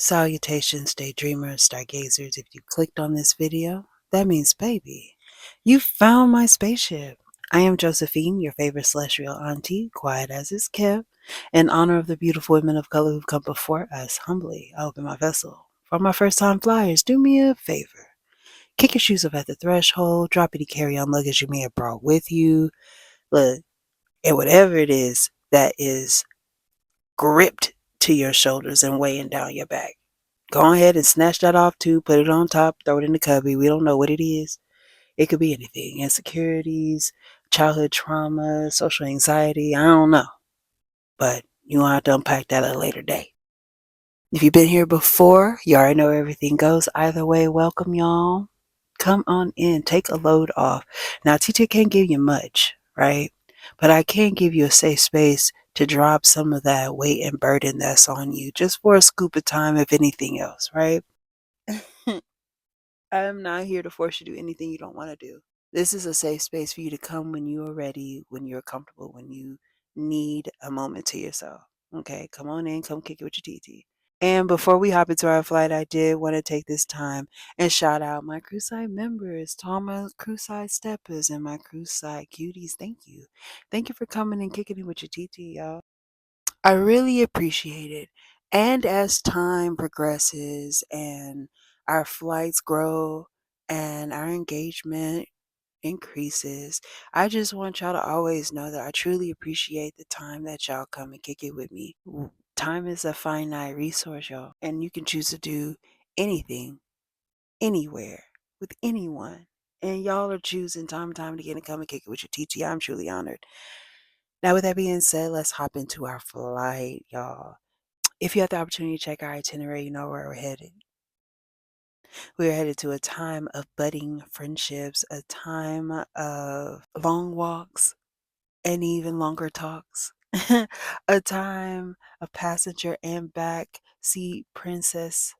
Salutations, daydreamers, stargazers. If you clicked on this video, that means, baby, you found my spaceship. I am Josephine, your favorite celestial auntie, quiet as is kept. In honor of the beautiful women of color who've come before us, humbly, I open my vessel. For my first time flyers, do me a favor. Kick your shoes up at the threshold, drop any carry-on luggage you may have brought with you. Look, and whatever it is that is gripped to your shoulders and weighing down your back, go ahead and snatch that off too, put it on top, throw it in the cubby. We don't know what it is. It could be anything. Insecurities, childhood trauma, social anxiety, I don't know. But you will have to unpack that at a later date. If you've been here before, you already know everything goes. Either way, welcome y'all. Come on in, take a load off. Now, TT can't give you much, right? But I can give you a safe space to drop some of that weight and burden that's on you, just for a scoop of time, if anything else, right? I'm not here to force you to do anything you don't want to do. This is a safe space for you to come when you are ready, when you're comfortable, when you need a moment to yourself. Okay, come on in, come kick it with your TT. And before we hop into our flight, I did want to take this time and shout out my Crewside members, to all my Crewside steppers and my Crewside cuties. Thank you. Thank you for coming and kicking it with your TT, y'all. I really appreciate it. And as time progresses and our flights grow and our engagement increases, I just want y'all to always know that I truly appreciate the time that y'all come and kick it with me. Time is a finite resource, y'all, and you can choose to do anything, anywhere, with anyone. And y'all are choosing time and time again to come and kick it with your TT. I'm truly honored. Now, with that being said, let's hop into our flight, y'all. If you have the opportunity to check our itinerary, you know where we're headed. We're headed to a time of budding friendships, a time of long walks and even longer talks, a time of passenger and back seat princess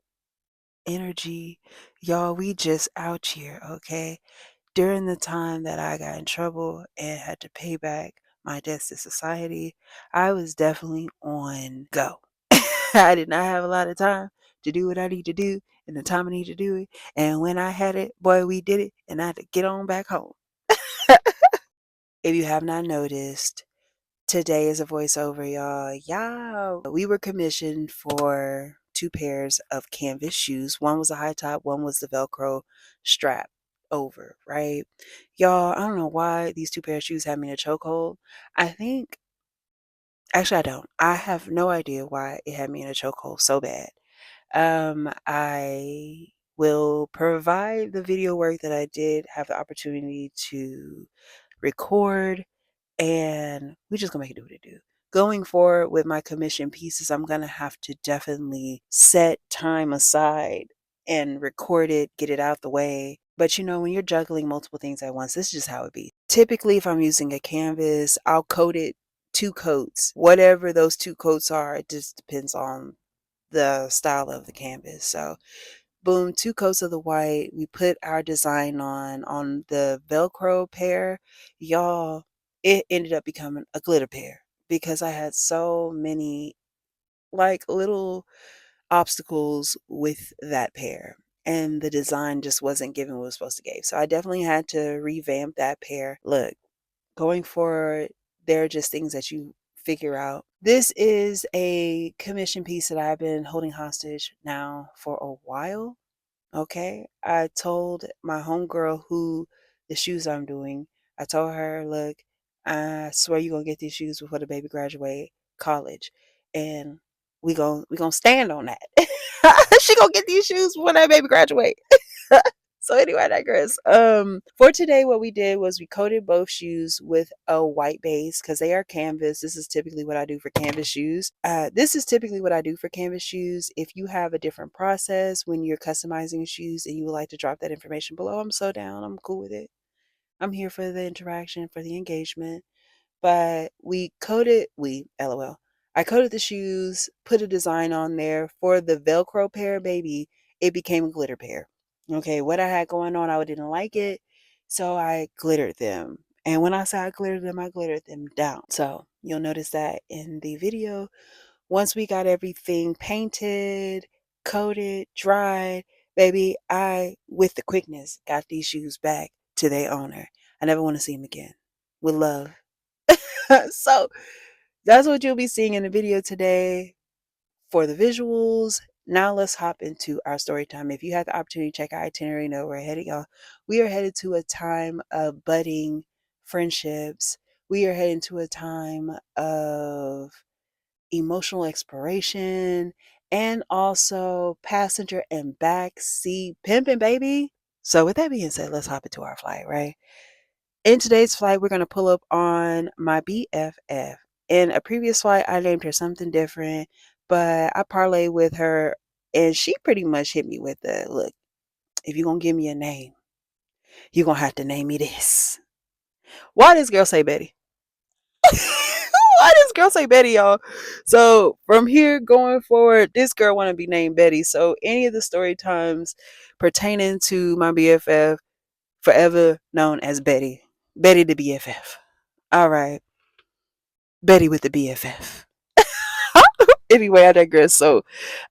energy. Y'all, we just out here, okay? During the time that I got in trouble and had to pay back my debts to society, I was definitely on go. I did not have a lot of time to do what I need to do in the time I need to do it. And when I had it, boy, we did it, and I had to get on back home. If you have not noticed, today is a voiceover, y'all. Yeah, we were commissioned for 2 pairs of canvas shoes. One was a high top, one was the Velcro strap over, right? Y'all, I don't know why these 2 pairs of shoes had me in a chokehold. I think, actually, I don't. I have no idea why it had me in a chokehold so bad. I will provide the video work that I did have the opportunity to record, and we're just gonna make it do what it do. Going forward with my commission pieces, I'm gonna have to definitely set time aside and record it, get it out the way. But you know, when you're juggling multiple things at once, this is just how it be. Typically, if I'm using a canvas, I'll coat it 2 coats. Whatever those 2 coats are, it just depends on the style of the canvas. So boom, 2 coats of the white. We put our design on the Velcro pair. Y'all, it ended up becoming a glitter pair because I had so many like little obstacles with that pair. And the design just wasn't giving what it was supposed to give. So I definitely had to revamp that pair. Look, going forward, there are just things that you figure out. This is a commission piece that I've been holding hostage now for a while. Okay. I told my homegirl who the shoes I'm doing, I told her, look, I swear you're gonna get these shoes before the baby graduate college. And we gonna stand on that. She gonna get these shoes before that baby graduate. So anyway, I digress. For today, what we did was we coated both shoes with a white base because they are canvas. This is typically what I do for canvas shoes. If you have a different process when you're customizing shoes and you would like to drop that information below, I'm so down. I'm cool with it. I'm here for the interaction, for the engagement. But LOL. I coated the shoes, put a design on there. For the Velcro pair, baby, it became a glitter pair. Okay, what I had going on, I didn't like it, so I glittered them. And when I say I glittered them down. So you'll notice that in the video. Once we got everything painted, coated, dried. Baby, I, with the quickness, got these shoes back to their owner. I never want to see them again. With love. So that's what you'll be seeing in the video today for the visuals. Now let's hop into our story time. If you had the opportunity to check our itinerary, you know we're heading y'all. We are headed to a time of budding friendships. We are heading to a time of emotional exploration and also passenger and backseat pimping, baby. So with that being said, let's hop into our flight, right? In today's flight, we're going to pull up on my BFF. In a previous flight, I named her something different, but I parlayed with her and she pretty much hit me with the look, if you're going to give me a name, you're going to have to name me this. Why does girl say Betty? Why does girl say Betty, y'all? So from here going forward, this girl want to be named Betty. So any of the story times pertaining to my BFF, forever known as Betty. Betty the BFF. All right. Betty with the BFF. Anyway, I digress. So,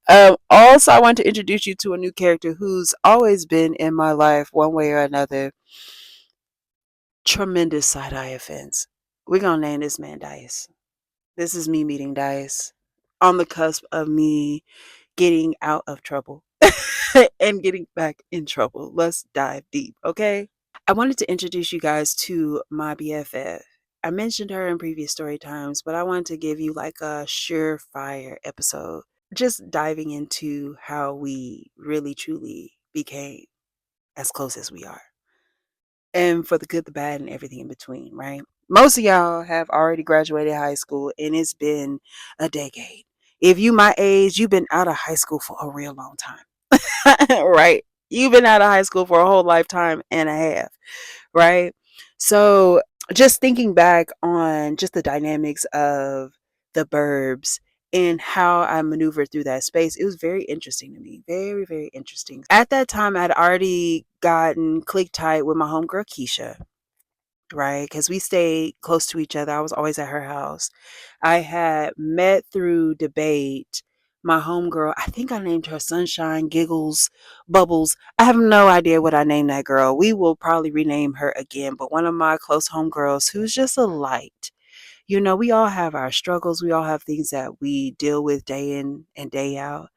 also, I want to introduce you to a new character who's always been in my life, one way or another. Tremendous side eye offense. We're gonna name this man Dice. This is me meeting Dice on the cusp of me getting out of trouble and getting back in trouble. Let's dive deep, okay? I wanted to introduce you guys to my BFF. I mentioned her in previous story times, but I wanted to give you like a surefire episode, just diving into how we really truly became as close as we are. And for the good, the bad, and everything in between, right? Most of y'all have already graduated high school and it's been a decade. If you my age, you've been out of high school for a real long time. Right? You've been out of high school for a whole lifetime and a half, right? So just thinking back on just the dynamics of the burbs and how I maneuvered through that space, it was very interesting to me. Very, very interesting. At that time, I'd already gotten click tight with my homegirl Keisha, right? Because we stayed close to each other. I was always at her house. I had met through debate my homegirl. I think I named her Sunshine, Giggles, Bubbles. I have no idea what I named that girl. We will probably rename her again, but one of my close homegirls who's just a light. You know, we all have our struggles. We all have things that we deal with day in and day out.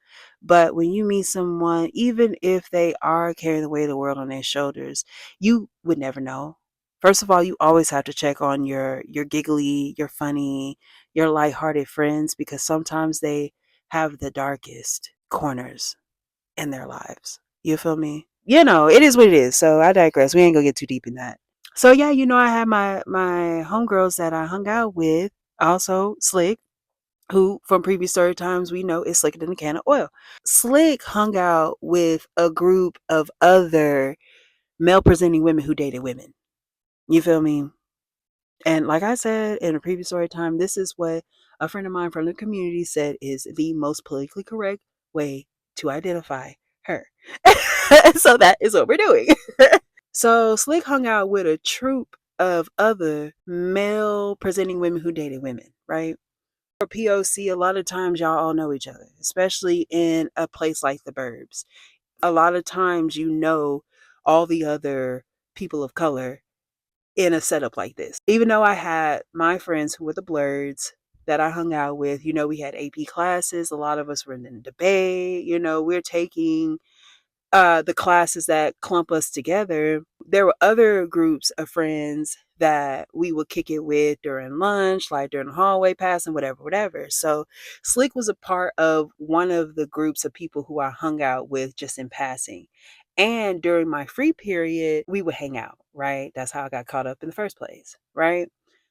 But when you meet someone, even if they are carrying the weight of the world on their shoulders, you would never know. First of all, you always have to check on your giggly, your funny, your lighthearted friends because sometimes they have the darkest corners in their lives. You feel me? You know, it is what it is. So I digress. We ain't gonna get too deep in that. So yeah, you know, I had my homegirls that I hung out with, also Slick, who from previous story times we know is slicker than a can of oil. Slick hung out with a group of other male presenting women who dated women. You feel me? And like I said in a previous story time, this is what a friend of mine from the community said is the most politically correct way to identify her. So that is what we're doing. So Slick hung out with a troop of other male presenting women who dated women, right? For POC, a lot of times y'all all know each other, especially in a place like the Burbs. A lot of times you know all the other people of color in a setup like this. Even though I had my friends who were the Blurds that I hung out with, you know, we had AP classes. A lot of us were in the debate. You know, we're taking the classes that clump us together. There were other groups of friends that we would kick it with during lunch, like during the hallway pass and whatever, whatever. So Slick was a part of one of the groups of people who I hung out with just in passing. And during my free period, we would hang out, right? That's how I got caught up in the first place, right?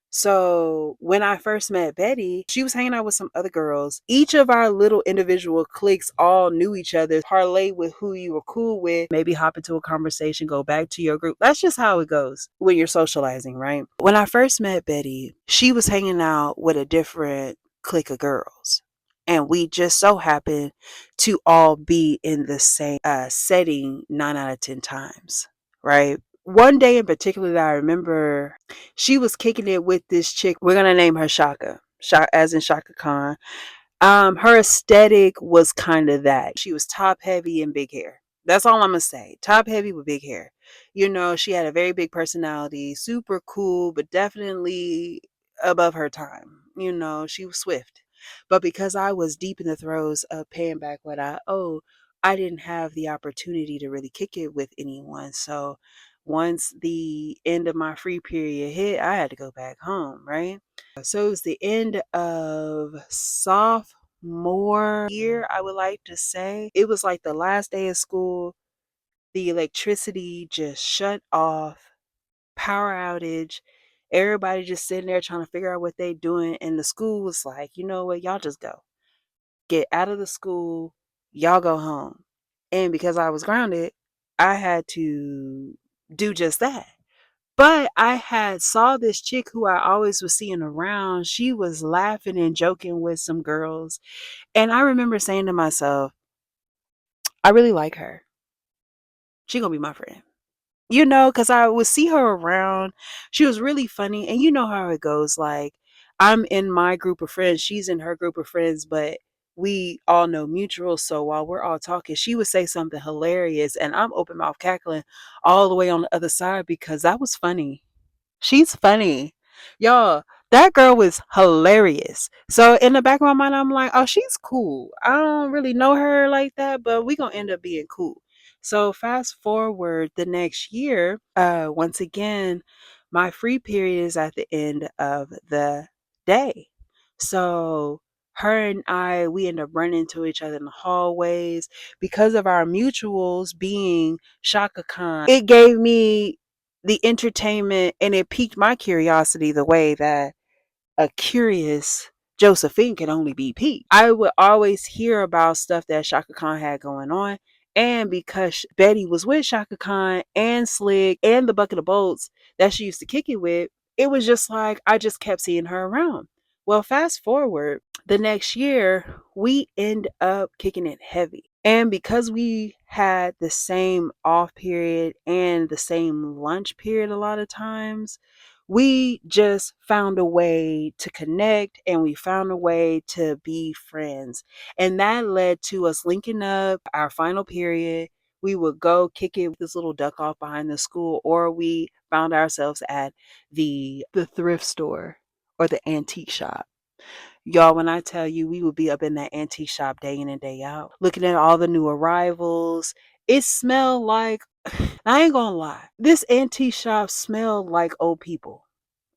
So when I first met Betty, she was hanging out with some other girls. Each of our little individual cliques all knew each other, parlay with who you were cool with, maybe hop into a conversation, go back to your group. That's just how it goes when you're socializing, right? When I first met Betty, she was hanging out with a different clique of girls. And we just so happened to all be in the same setting 9 out of 10 times, right? One day in particular that I remember, she was kicking it with this chick. We're gonna name her Shaka, as in Shaka Khan. Her aesthetic was kind of that. She was top heavy and big hair. That's all I'm gonna say. Top heavy with big hair. You know, she had a very big personality, super cool, but definitely above her time. You know, she was swift. But because I was deep in the throes of paying back what I owe, I didn't have the opportunity to really kick it with anyone. So once the end of my free period hit, I had to go back home, right? So it was the end of sophomore year, I would like to say. It was like the last day of school. The electricity just shut off, power outage. Everybody just sitting there trying to figure out what they doing. And the school was like, you know what, y'all just go. Get out of the school, y'all go home. And because I was grounded, I had to do just that. But I had saw this chick who I always was seeing around. She was laughing and joking with some girls. And I remember saying to myself, I really like her. She gonna be my friend. You know, because I would see her around. She was really funny. And you know how it goes. Like, I'm in my group of friends. She's in her group of friends, but we all know mutual. So while we're all talking, she would say something hilarious. And I'm open mouth cackling all the way on the other side because that was funny. She's funny. Y'all, that girl was hilarious. So in the back of my mind, I'm like, oh, she's cool. I don't really know her like that, but we gonna end up being cool. So fast forward the next year, once again, my free period is at the end of the day. So her and I, we end up running into each other in the hallways because of our mutuals being Shaka Khan. It gave me the entertainment and it piqued my curiosity the way that a curious Josephine can only be piqued. I would always hear about stuff that Shaka Khan had going on. And because Betty was with Shaka Khan and Slick and the Bucket of Bolts that she used to kick it with, it was just like I just kept seeing her around. Well, fast forward the next year, we end up kicking it heavy. And because we had the same off period and the same lunch period a lot of times, we just found a way to connect and we found a way to be friends. And that led to us linking up our final period. We would go kick it with this little duck off behind the school, or we found ourselves at the thrift store or the antique shop. Y'all, when I tell you we would be up in that antique shop day in and day out, looking at all the new arrivals. It smelled like, I ain't gonna lie, this antique shop smelled like old people.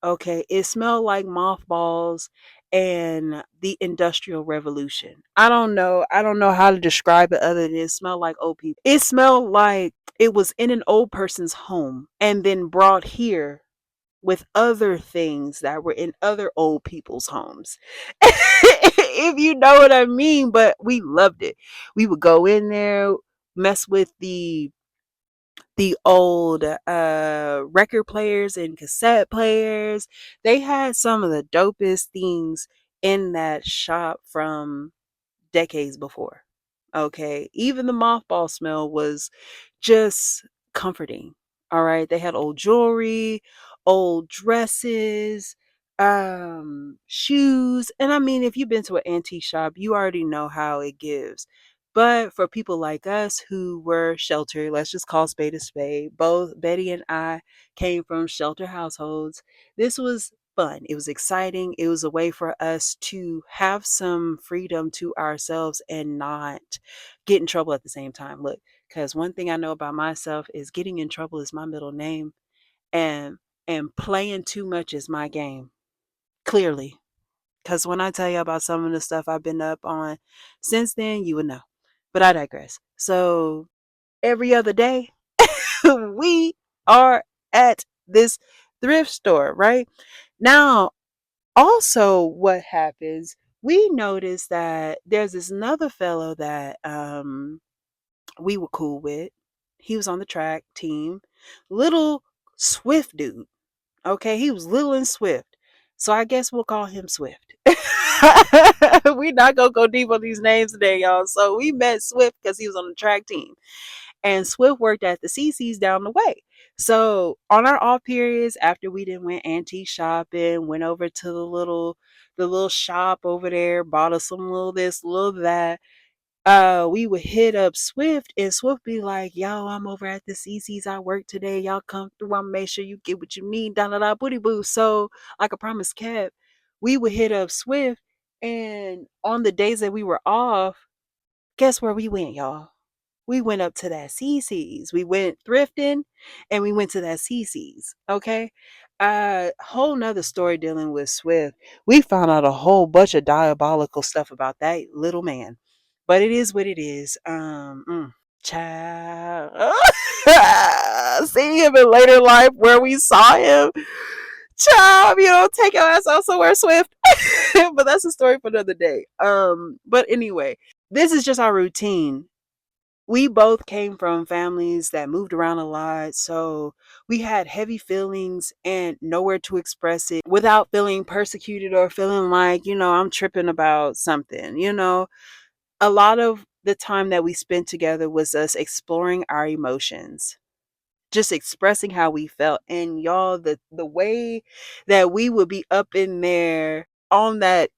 Okay, it smelled like mothballs and the Industrial Revolution. I don't know how to describe it other than it smelled like old people. It smelled like it was in an old person's home and then brought here with other things that were in other old people's homes. If you know what I mean, but we loved it. We would go in there, mess with the old record players and cassette players. They had some of the dopest things in that shop from decades before. Okay. Even the mothball smell was just comforting. All right. They had old jewelry, old dresses, shoes. And I mean, if you've been to an antique shop, you already know how it gives. But for people like us who were sheltered, let's just call spade a spade. Both Betty and I came from shelter households. This was fun. It was exciting. It was a way for us to have some freedom to ourselves and not get in trouble at the same time. Look, because one thing I know about myself is getting in trouble is my middle name, and playing too much is my game. Clearly, because when I tell you about some of the stuff I've been up on since then, you would know. But I digress. So every other day, we are at this thrift store, right? Now, also what happens, we noticed that there's this another fellow that we were cool with. He was on the track team. Little swift dude. Okay, he was little and swift. So I guess we'll call him Swift. We're not gonna go deep on these names today, y'all. So we met Swift because he was on the track team. And Swift worked at the CC's down the way. So on our off periods, after we didn't went antique shopping, went over to the little shop over there, bought us some little this, little that. We would hit up Swift, and Swift be like, "Yo, I'm over at the CC's. I work today. Y'all come through. I'll make sure you get what you need." Da da da, booty boo. So, like a promise kept, we would hit up Swift, and on the days that we were off, guess where we went, y'all? We went up to that CC's. We went thrifting, and we went to that CC's. Okay. Whole nother story dealing with Swift. We found out a whole bunch of diabolical stuff about that little man. But it is what it is. Child. Seeing him in later life where we saw him. Child, you know, take your ass out somewhere, Swift. But that's a story for another day. But anyway, this is just our routine. We both came from families that moved around a lot, so we had heavy feelings and nowhere to express it without feeling persecuted or feeling like, I'm tripping about something. A lot of the time that we spent together was us exploring our emotions, just expressing how we felt. And y'all, the way that we would be up in there on that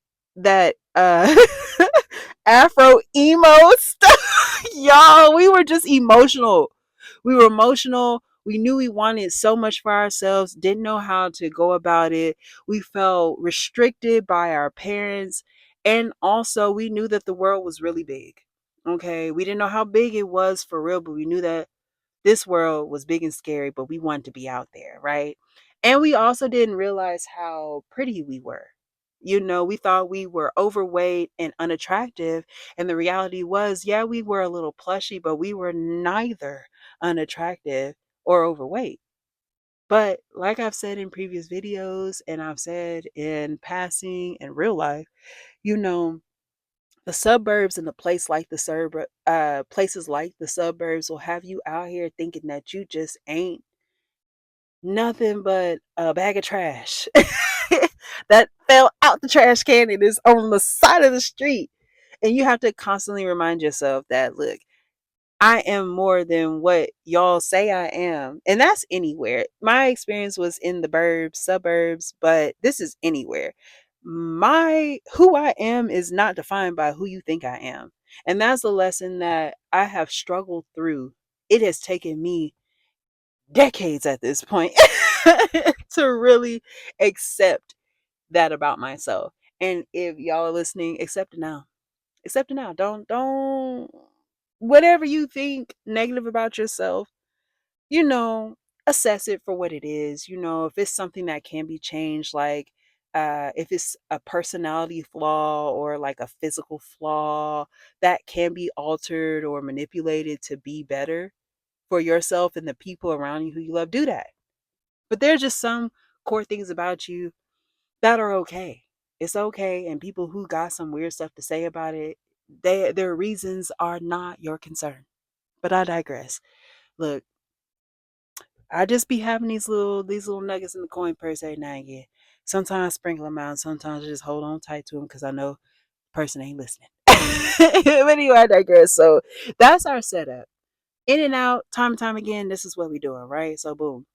Afro emo stuff, y'all, we were just emotional. We were emotional. We knew we wanted so much for ourselves, didn't know how to go about it. We felt restricted by our parents. And also, we knew that the world was really big. Okay. We didn't know how big it was for real, but we knew that this world was big and scary, but we wanted to be out there, right? And we also didn't realize how pretty we were. We thought we were overweight and unattractive. And the reality was, yeah, we were a little plushy, but we were neither unattractive or overweight. But like I've said in previous videos, and I've said in passing in real life, you know, the suburbs and the places like the suburbs will have you out here thinking that you just ain't nothing but a bag of trash that fell out the trash can and is on the side of the street. And you have to constantly remind yourself that, look, I am more than what y'all say I am. And that's anywhere. My experience was in the suburbs, but this is anywhere. My who I am is not defined by who you think I am. And that's a lesson that I have struggled through. It has taken me decades at this point to really accept that about myself. And if y'all are listening, accept it now. Accept it now. Don't whatever you think negative about yourself, you know, assess it for what it is. If it's something that can be changed, like if it's a personality flaw or like a physical flaw that can be altered or manipulated to be better for yourself and the people around you who you love, do that. But there's just some core things about you that are okay. It's okay. And people who got some weird stuff to say about it, their reasons are not your concern. But I digress. Look, I just be having these little nuggets in the coin purse every now and again. Sometimes I sprinkle them out. Sometimes I just hold on tight to them because I know the person ain't listening. But anyway, I digress. So that's our setup. In and out, time and time again, this is what we're doing, right? So boom.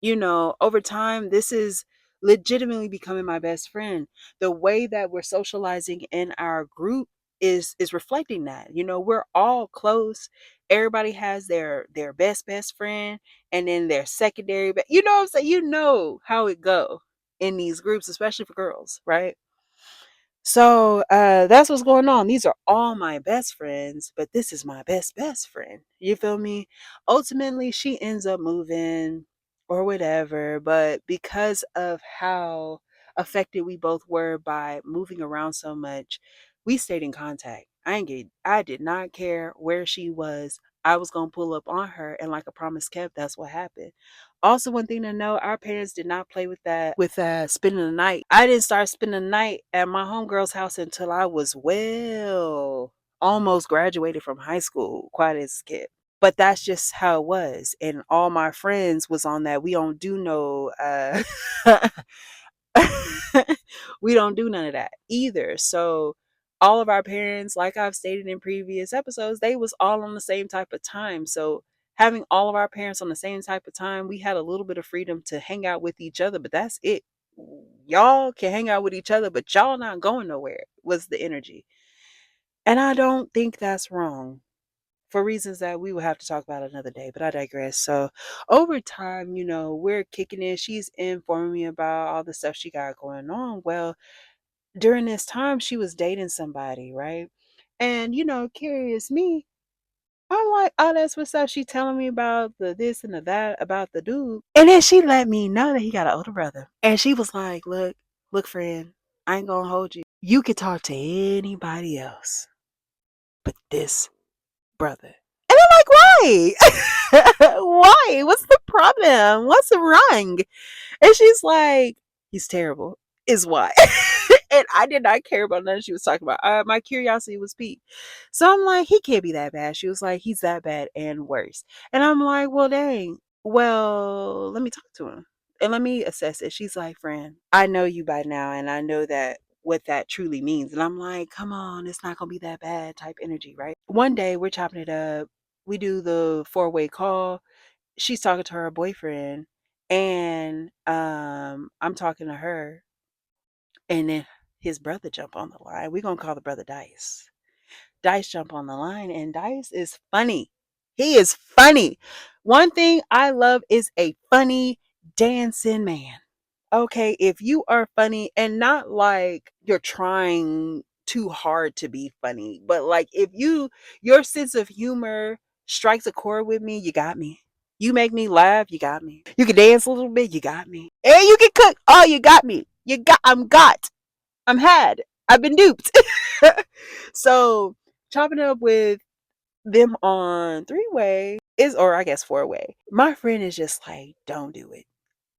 Over time, this is legitimately becoming my best friend. The way that we're socializing in our group is reflecting that. We're all close. Everybody has their best friend and then their secondary, but you know what I'm saying? You know how it go in these groups, especially for girls, right? So that's what's going on. These are all my best friends, but this is my best friend. You feel me? Ultimately, she ends up moving or whatever, but because of how affected we both were by moving around so much, we stayed in contact. I did not care where she was. I was gonna pull up on her, and like a promise kept, that's what happened. Also, one thing to know, our parents did not play with spending the night. I didn't start spending the night at my homegirl's house until I was almost graduated from high school, quite as a kid. But that's just how it was. And all my friends was on that. We don't do no we don't do none of that either. So all of our parents, like I've stated in previous episodes, they was all on the same type of time. So having all of our parents on the same type of time, we had a little bit of freedom to hang out with each other, but that's it. Y'all can hang out with each other, but y'all not going nowhere, was the energy. And I don't think that's wrong for reasons that we will have to talk about another day, but I digress. So over time, we're kicking in. She's informing me about all the stuff she got going on. Well, during this time, she was dating somebody, right? And, curious me, I'm like, oh, that's what's up. She telling me about the this and the that about the dude. And then she let me know that he got an older brother. And she was like, look, friend, I ain't gonna hold you. You could talk to anybody else, but this brother. And I'm like, why? Why? What's the problem? What's wrong? And she's like, he's terrible, is why. And I did not care about nothing she was talking about. My curiosity was piqued. So I'm like, he can't be that bad. She was like, he's that bad and worse. And I'm like, well, dang. Well, let me talk to him and let me assess it. She's like, friend, I know you by now, and I know that what that truly means. And I'm like, come on, it's not gonna be that bad type energy, right? One day we're chopping it up. We do the four-way call. She's talking to her boyfriend, and I'm talking to her, and then his brother jump on the line. We're gonna call the brother Dice. Dice jump on the line, and Dice is funny. He is funny. One thing I love is a funny dancing man. Okay, if you are funny and not like you're trying too hard to be funny, but like if your sense of humor strikes a chord with me, you got me. You make me laugh, you got me. You can dance a little bit, you got me. And you can cook. Oh, you got me. I'm had. I've been duped. So chopping it up with them on three-way is, or I guess four-way. My friend is just like, don't do it.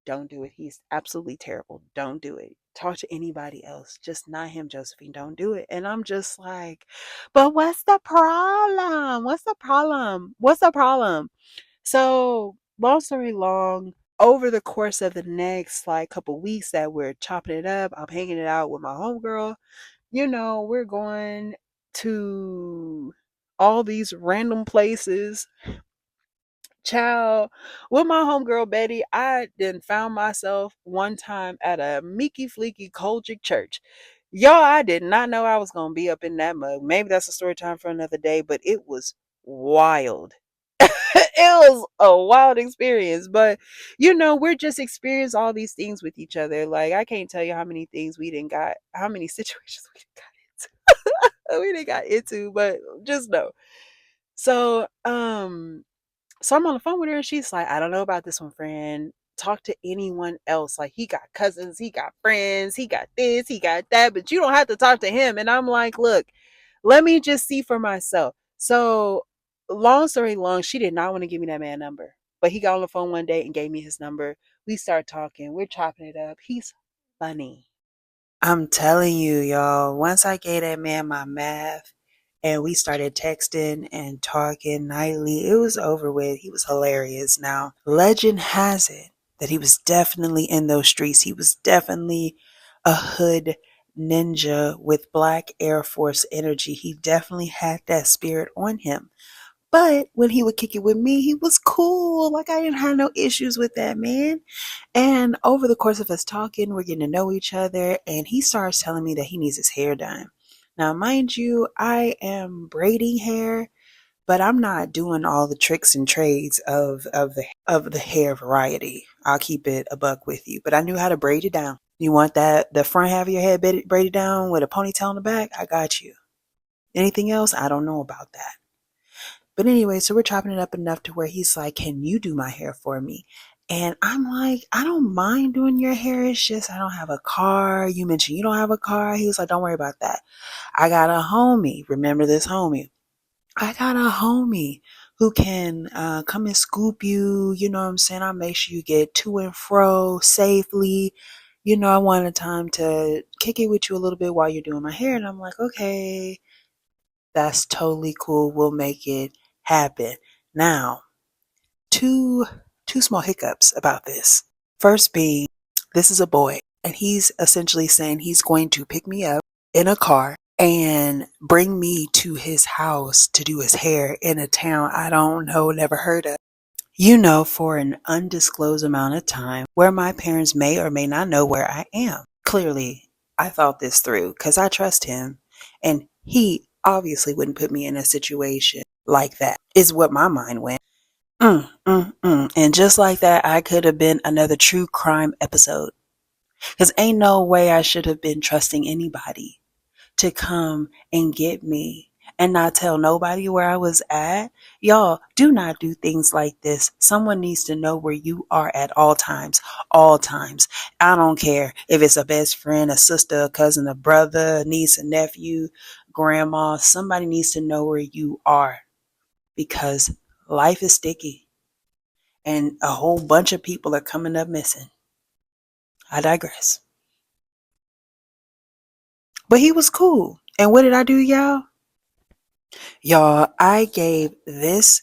Don't do it. He's absolutely terrible. Don't do it. Talk to anybody else. Just not him, Josephine. Don't do it. And I'm just like, but what's the problem? What's the problem? What's the problem? So, long story long, over the course of the next like couple weeks that we're chopping it up, I'm hanging it out with my homegirl. We're going to all these random places. Child, with my homegirl Betty, I then found myself one time at a Meeky Fleeky Kojic church. Y'all, I did not know I was gonna be up in that mug. Maybe that's a story time for another day, but it was wild. It was a wild experience. But we're just experiencing all these things with each other. Like I can't tell you how many things we didn't got, how many situations we didn't got into. We didn't got into, but just know. So, so I'm on the phone with her and she's like, I don't know about this one, friend. Talk to anyone else. Like he got cousins, he got friends, he got this, he got that, but you don't have to talk to him. And I'm like, look, let me just see for myself. So long story long, she did not want to give me that man number. But he got on the phone one day and gave me his number. We start talking. We're chopping it up. He's funny. I'm telling you, y'all, once I gave that man my math and we started texting and talking nightly, it was over with. He was hilarious. Now, legend has it that he was definitely in those streets. He was definitely a hood ninja with black Air Force energy. He definitely had that spirit on him. But when he would kick it with me, he was cool. Like I didn't have no issues with that man. And over the course of us talking, we're getting to know each other, and he starts telling me that he needs his hair done. Now, mind you, I am braiding hair, but I'm not doing all the tricks and trades of the hair variety. I'll keep it a buck with you, but I knew how to braid it down. You want that the front half of your head braided down with a ponytail in the back? I got you. Anything else? I don't know about that. But anyway, so we're chopping it up enough to where he's like, can you do my hair for me? And I'm like, I don't mind doing your hair. It's just I don't have a car. You mentioned you don't have a car. He was like, don't worry about that. I got a homie. Remember this homie. I got a homie who can come and scoop you. You know what I'm saying? I'll make sure you get to and fro safely. I wanted time to kick it with you a little bit while you're doing my hair. And I'm like, okay, that's totally cool. We'll make it happen. Now, two small hiccups about this. First being, this is a boy, and he's essentially saying he's going to pick me up in a car and bring me to his house to do his hair in a town I don't know, never heard of. for an undisclosed amount of time where my parents may or may not know where I am. Clearly, I thought this through because I trust him, and he obviously wouldn't put me in a situation like that, is what my mind went. And just like that, I could have been another true crime episode. Because ain't no way I should have been trusting anybody to come and get me and not tell nobody where I was at. Y'all, do not do things like this. Someone needs to know where you are at all times. All times. I don't care if it's a best friend, a sister, a cousin, a brother, a niece, a nephew, grandma. Somebody needs to know where you are because life is sticky and a whole bunch of people are coming up missing. I digress. But he was cool. And what did I do, y'all? Y'all, I gave this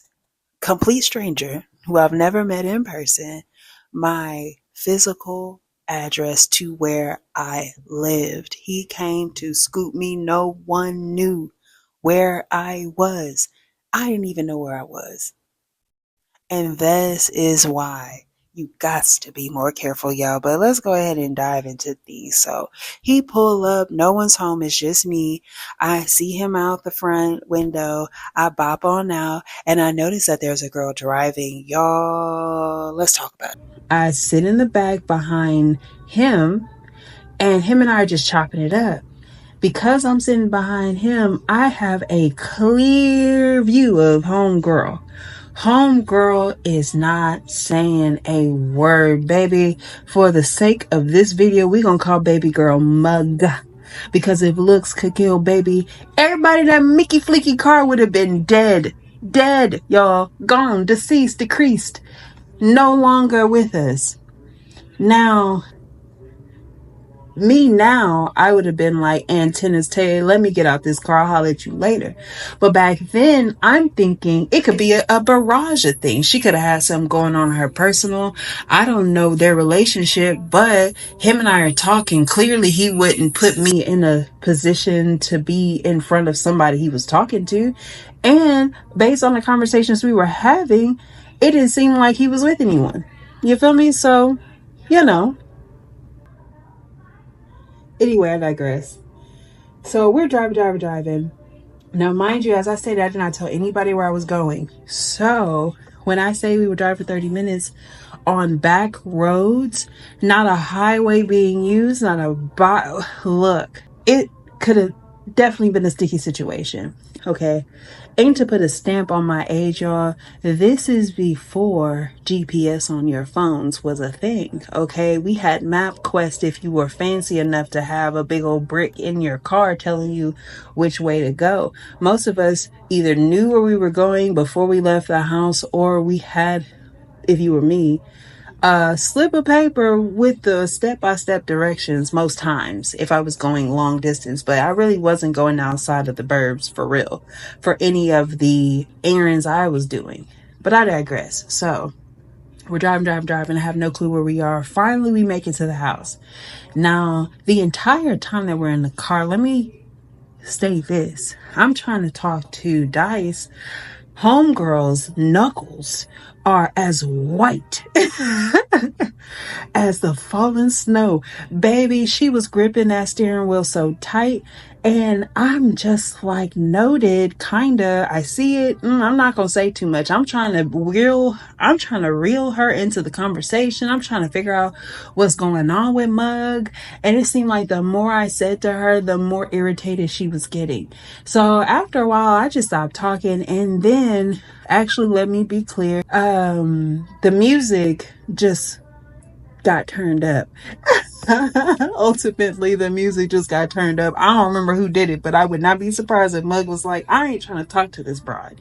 complete stranger who I've never met in person my physical address to where I lived. He came to scoop me. No one knew where I was. I didn't even know where I was. And this is why you got to be more careful, y'all. But let's go ahead and dive into these. So he pull up, no one's home, it's just me. I see him out the front window. I bop on out, and I notice that there's a girl driving. Y'all, let's talk about it. I sit in the back behind him, and him and I are just chopping it up. Because I'm sitting behind him, I have a clear view of homegirl. Homegirl is not saying a word, baby. For the sake of this video, we're gonna call baby girl Mug. Because if looks could kill, baby, everybody in that Mickey Fleeky car would have been dead. Dead, y'all. Gone, deceased, decreased. No longer with us. Now, I would have been like, antennas tail, let me get out this car, I'll holler at you later. But back then, I'm thinking it could be a barrage of things. She could have had something going on in her personal. I don't know their relationship, but him and I are talking. Clearly, he wouldn't put me in a position to be in front of somebody he was talking to. And based on the conversations we were having, it didn't seem like he was with anyone. You feel me? So, anyway, I digress. So we're driving. Now, mind you, as I stated, I did not tell anybody where I was going. So when I say we were driving for 30 minutes on back roads, not a highway being used, look, it could have definitely been a sticky situation. Okay. Ain't to put a stamp on my age, y'all. This is before GPS on your phones was a thing. Okay. We had MapQuest if you were fancy enough to have a big old brick in your car telling you which way to go. Most of us either knew where we were going before we left the house, or we had, if you were me, a slip of paper with the step-by-step directions most times if I was going long distance. But I really wasn't going outside of the burbs for real for any of the errands I was doing. But I digress. So we're driving. I have no clue where we are. Finally, we make it to the house. Now, the entire time that we're in the car, let me state this. I'm trying to talk to Dice. Homegirl's knuckles are as white as the fallen snow. Baby, she was gripping that steering wheel so tight, and I'm just like, noted, kinda. I see it. I'm not gonna say too much. I'm trying to reel her into the conversation. I'm trying to figure out what's going on with Mug. And it seemed like the more I said to her, the more irritated she was getting. So after a while, I just stopped talking, and then, actually, let me be clear, the music just got turned up. Ultimately, the music just got turned up. I don't remember who did it, but I would not be surprised if Mug was like, I ain't trying to talk to this bride.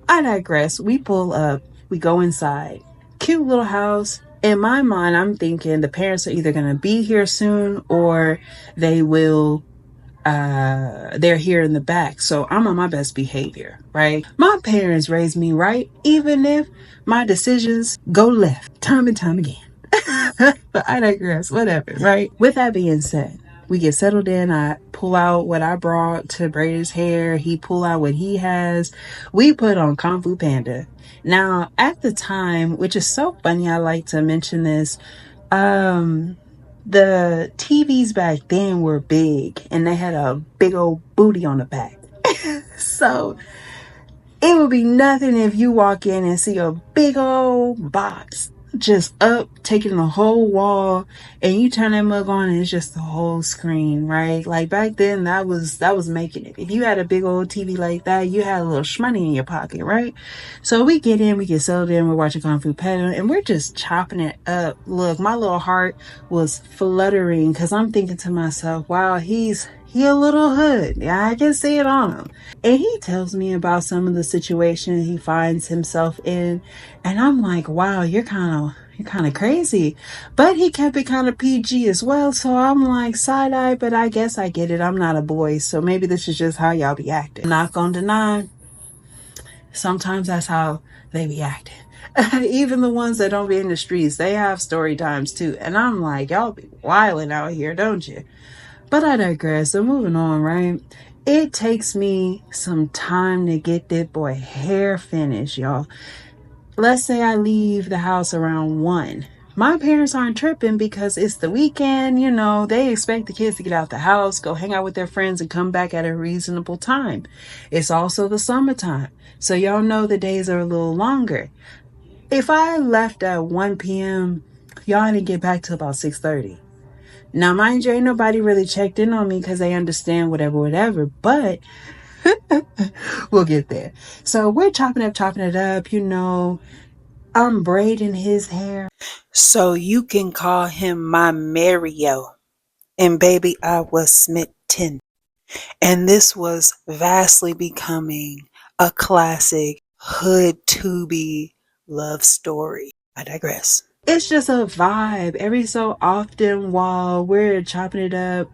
I digress. We pull up, we go inside. Cute little house. In my mind, I'm thinking the parents are either going to be here soon, or they're here in the back. So I'm on my best behavior, right? My parents raised me right, even if my decisions go left time and time again. But I digress, whatever, right? With that being said, We get settled in. I pull out what I brought to braid his hair. He pull out what he has. We put on Kung Fu Panda. Now, at the time, which is so funny, I like to mention this, the TVs back then were big and they had a big old booty on the back. So it would be nothing if you walk in and see a big old box just up, taking the whole wall, and you turn that mug on and it's just the whole screen, right? Like back then, that was making it. If you had a big old TV like that, you had a little shmoney in your pocket, right? So we get settled in, we're watching Kung Fu Panda, and we're just chopping it up. Look, my little heart was fluttering because I'm thinking to myself, wow, he a little hood. Yeah, I can see it on him. And he tells me about some of the situations he finds himself in. And I'm like, wow, you're kind of crazy. But he kept it kind of PG as well. So I'm like, side eye, but I guess I get it. I'm not a boy. So maybe this is just how y'all be acting. I'm not gonna deny, sometimes that's how they be acting. Even the ones that don't be in the streets, they have story times too. And I'm like, y'all be wilding out here, don't you? But I digress. So moving on, right? It takes me some time to get that boy hair finished, y'all. Let's say I leave the house around 1. My parents aren't tripping because it's the weekend, you know, they expect the kids to get out the house, go hang out with their friends, and come back at a reasonable time. It's also the summertime, so y'all know the days are a little longer. If I left at 1 p.m., y'all didn't get back till about 6:30. Now, mind you, ain't nobody really checked in on me because they understand whatever, but we'll get there. So we're chopping it up, you know. I'm braiding his hair. So you can call him my Mario. And baby, I was smitten. And this was vastly becoming a classic hood to-be love story. I digress. It's just a vibe. Every so often while we're chopping it up,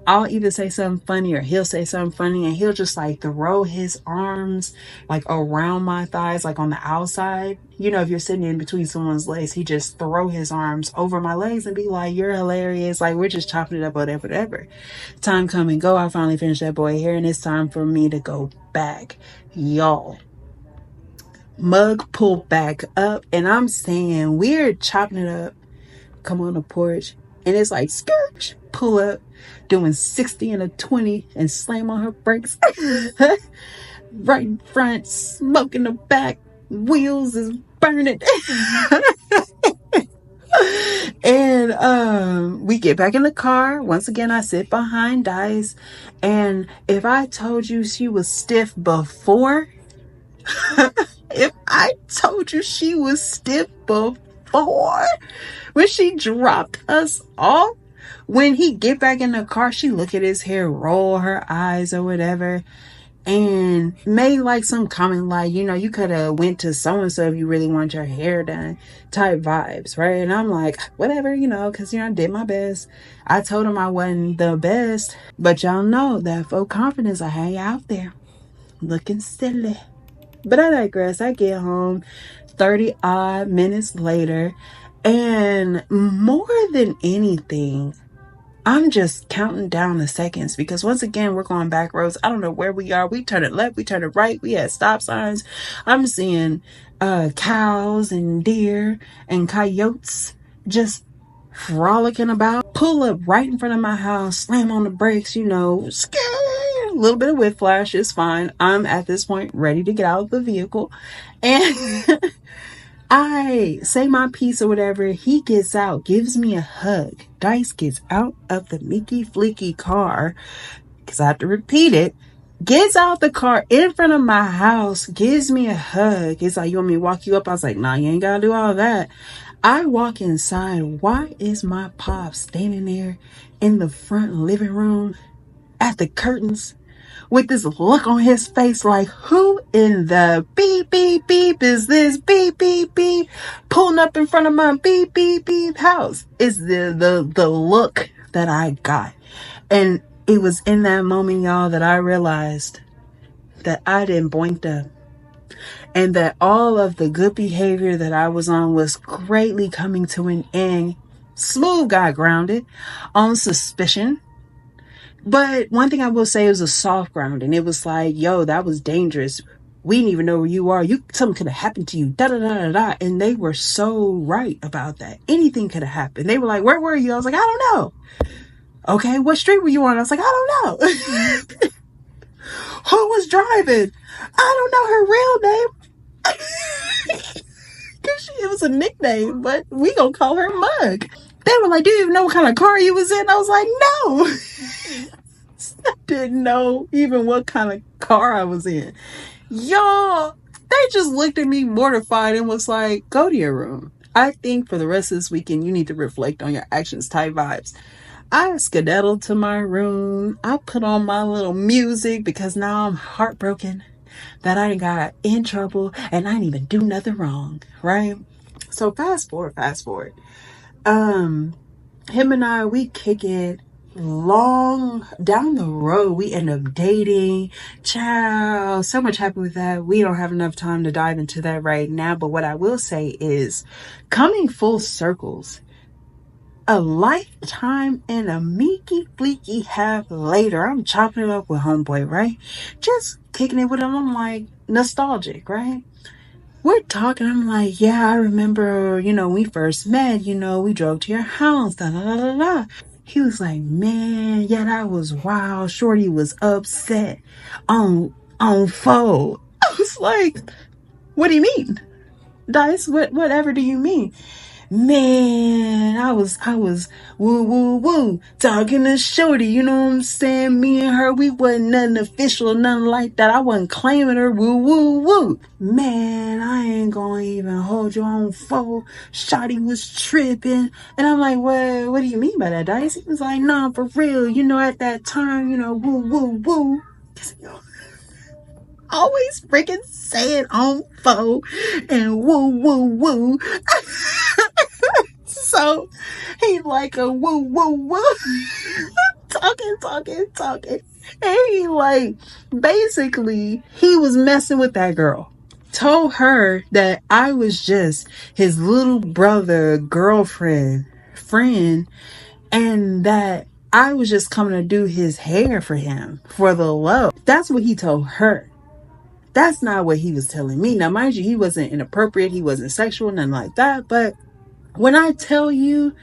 I'll either say something funny or he'll say something funny, and he'll just like throw his arms like around my thighs, like on the outside. You know, if you're sitting in between someone's legs, he just throw his arms over my legs and be like, you're hilarious. Like, we're just chopping it up, whatever. Time come and go. I finally finished that boy hair, and it's time for me to go back. Y'all, mug pulled back up, and I'm saying we're chopping it up, come on the porch, and it's like skirt, pull up, doing 60 and a 20 and slam on her brakes. Right in front, smoke in the back, wheels is burning. And we get back in the car. Once again, I sit behind Dice, and if I told you she was stiff before, if I told you she was stiff before, when she dropped us off, when he get back in the car, she look at his hair, roll her eyes or whatever, and made like some comment like, you know, you could have went to so-and-so if you really want your hair done type vibes, right? And I'm like, whatever, you know, because, you know, I did my best. I told him I wasn't the best, but y'all know that for confidence, I hang out there looking silly. But I digress. I get home 30 odd minutes later, and more than anything, I'm just counting down the seconds because once again, we're going back roads. I don't know where we are. We turn it left, we turn it right. We had stop signs. I'm seeing cows and deer and coyotes just frolicking about. Pull up right in front of my house, slam on the brakes, you know, a little bit of whiplash is fine. I'm at this point ready to get out of the vehicle, and I say my piece or whatever. He gets out, gives me a hug. Dice gets out of the Mickey Flicky car, because I have to repeat it, gets out the car in front of my house, gives me a hug. It's like, you want me to walk you up? I was like, nah, you ain't gotta do all that. I walk inside. Why is my pop standing there in the front living room at the curtains with this look on his face like, who in the beep, beep, beep is this? Beep, beep, beep. Pulling up in front of my beep, beep, beep house. Is the look that I got. And it was in that moment, y'all, that I realized that I didn't boink up. And that all of the good behavior that I was on was greatly coming to an end. Smooth got grounded on suspicion. But one thing I will say, it was a soft grounding. It was like, yo, that was dangerous. We didn't even know where you are. You something could have happened to you. Da da da da da. And they were so right about that. Anything could have happened. They were like, where were you? I was like, I don't know. Okay, what street were you on? I was like, I don't know. Who was driving? I don't know her real name. It was a nickname, but we gonna call her Mug. They were like, do you even know what kind of car you was in? I was like, no. Didn't know even what kind of car I was in. Y'all, they just looked at me mortified and was like, go to your room. I think for the rest of this weekend, you need to reflect on your actions type vibes. I skedaddled to my room. I put on my little music because now I'm heartbroken that I got in trouble and I didn't even do nothing wrong, right? So fast forward. Um, Him and I, we kick it long down the road. We end up dating. Child, so much happened with that. We don't have enough time to dive into that right now. But what I will say is, coming full circles, a lifetime and a meeky fleeky half later, I'm chopping it up with homeboy, right? Just kicking it with him. I'm like nostalgic, right? We're talking. I'm like, yeah, I remember, we first met, we drove to your house, da da da da da. He was like, man, yeah, that was wild. Shorty was upset on fold. I was like, what do you mean? Dice, whatever do you mean? Man, I was woo woo woo talking to Shorty, you know what I'm saying? Me and her, we wasn't nothing official, nothing like that. I wasn't claiming her, woo woo woo. Man, I ain't gonna even hold you on phone. Shotty was tripping. And I'm like, what do you mean by that, Dice? He was like, nah, for real, at that time, woo woo woo. Always freaking saying on phone and woo woo woo. So he like a woo woo woo, talking, and he like basically he was messing with that girl. Told her that I was just his little brother, girlfriend, friend, and that I was just coming to do his hair for him for the low. That's what he told her. That's not what he was telling me. Now, mind you, he wasn't inappropriate, he wasn't sexual, nothing like that, but when I tell you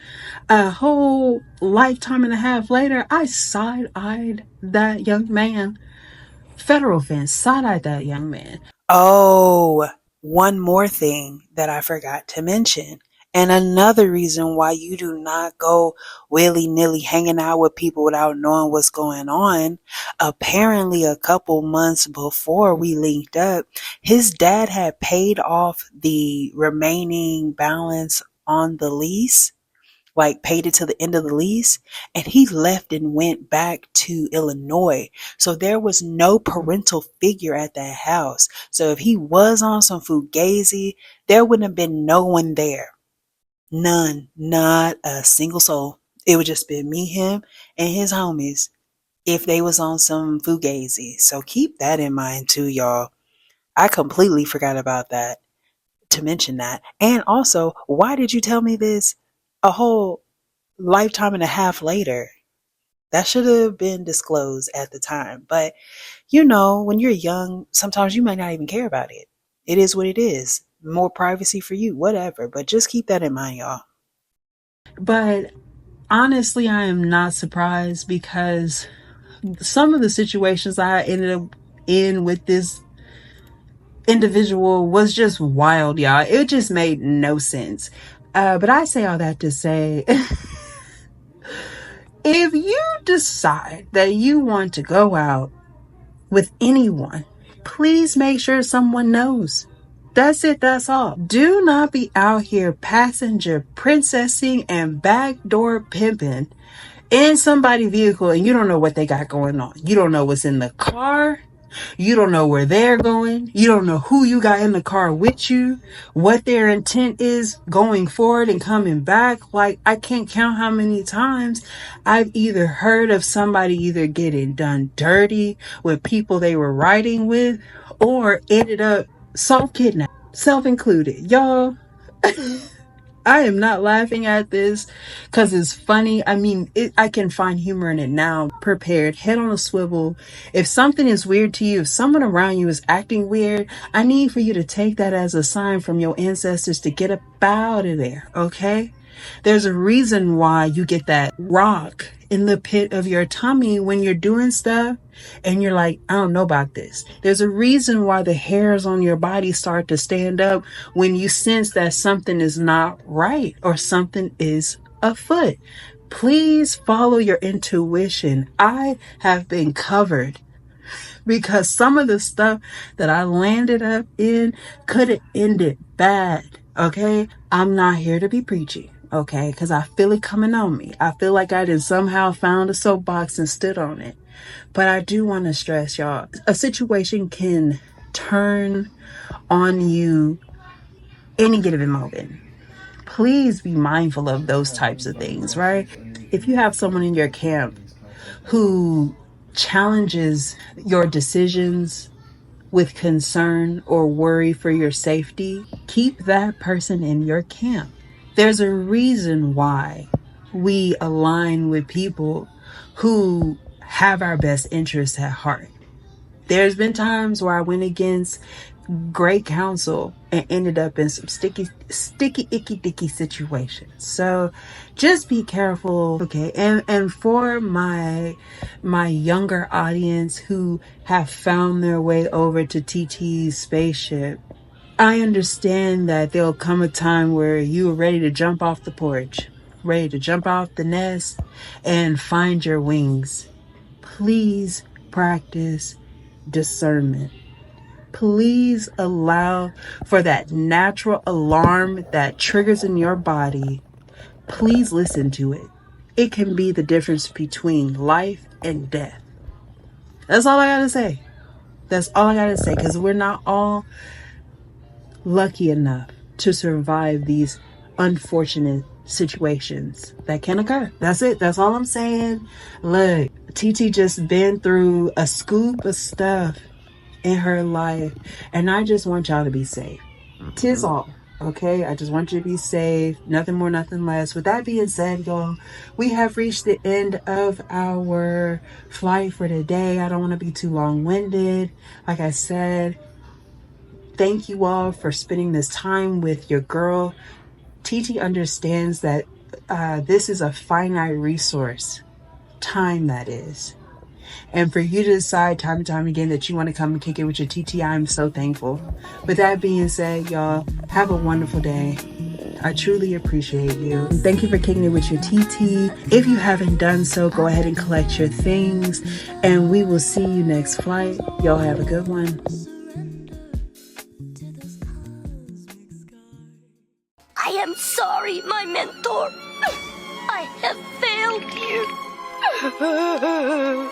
a whole lifetime and a half later, I side-eyed that young man. Federal offense, side-eyed that young man. Oh, one more thing that I forgot to mention. And another reason why you do not go willy nilly hanging out with people without knowing what's going on. Apparently, a couple months before we linked up, his dad had paid off the remaining balance on the lease, like paid it to the end of the lease, and he left and went back to Illinois. So there was no parental figure at that house. So if he was on some fugazi, there wouldn't have been no one there. None, not a single soul. It would just be me, him, and his homies if they was on some fugazi. So keep that in mind too, y'all. I completely forgot about that, to mention that. And also, why did you tell me this a whole lifetime and a half later? That should have been disclosed at the time. But when you're young, sometimes you might not even care about it. It is what it is. More privacy for you, whatever. But just keep that in mind, y'all. But honestly, I am not surprised because some of the situations I ended up in with this individual was just wild, y'all. It just made no sense. But I say all that to say, if you decide that you want to go out with anyone, please make sure someone knows. That's it, that's all. Do not be out here passenger princessing and backdoor pimping in somebody's vehicle and you don't know what they got going on. You don't know what's in the car. You don't know where they're going. You don't know who you got in the car with you, what their intent is going forward and coming back. Like, I can't count how many times I've either heard of somebody either getting done dirty with people they were riding with or ended up self-kidnapped, self-included. Y'all, I am not laughing at this because it's funny. I mean, I can find humor in it now. Prepared, head on a swivel. If something is weird to you, if someone around you is acting weird, I need for you to take that as a sign from your ancestors to get up out of there, okay? There's a reason why you get that rock in the pit of your tummy when you're doing stuff and you're like, I don't know about this. There's a reason why the hairs on your body start to stand up when you sense that something is not right or something is afoot. Please follow your intuition. I have been covered because some of the stuff that I landed up in could have ended bad. Okay. I'm not here to be preachy. Okay. Because I feel it coming on me. I feel like I did somehow found a soapbox and stood on it. But I do want to stress, y'all, a situation can turn on you any given moment. Please be mindful of those types of things, right? If you have someone in your camp who challenges your decisions with concern or worry for your safety, keep that person in your camp. There's a reason why we align with people who have our best interests at heart. There's been times where I went against great counsel and ended up in some sticky, icky, dicky situations. So just be careful. Okay. And for my younger audience who have found their way over to TT's spaceship, I understand that there'll come a time where you are ready to jump off the porch, ready to jump off the nest and find your wings. Please practice discernment. Please allow for that natural alarm that triggers in your body. Please listen to it. It can be the difference between life and death. That's all I gotta say. That's all I gotta say, because we're not all lucky enough to survive these unfortunate situations that can occur. That's it. That's all I'm saying. Look, TT just been through a scoop of stuff in her life, and I just want y'all to be safe. Tis all. Okay, I just want you to be safe. Nothing more, nothing less. With that being said, y'all, we have reached the end of our flight for today. I don't want to be too long-winded. Like I said, thank you all for spending this time with your girl. TT understands that this is a finite resource. Time, that is. And for you to decide time and time again that you want to come and kick it with your TT, I'm so thankful. With that being said, y'all, have a wonderful day. I truly appreciate you. And thank you for kicking it with your TT. If you haven't done so, go ahead and collect your things. And we will see you next flight. Y'all have a good one. I am sorry, my mentor. I have failed you.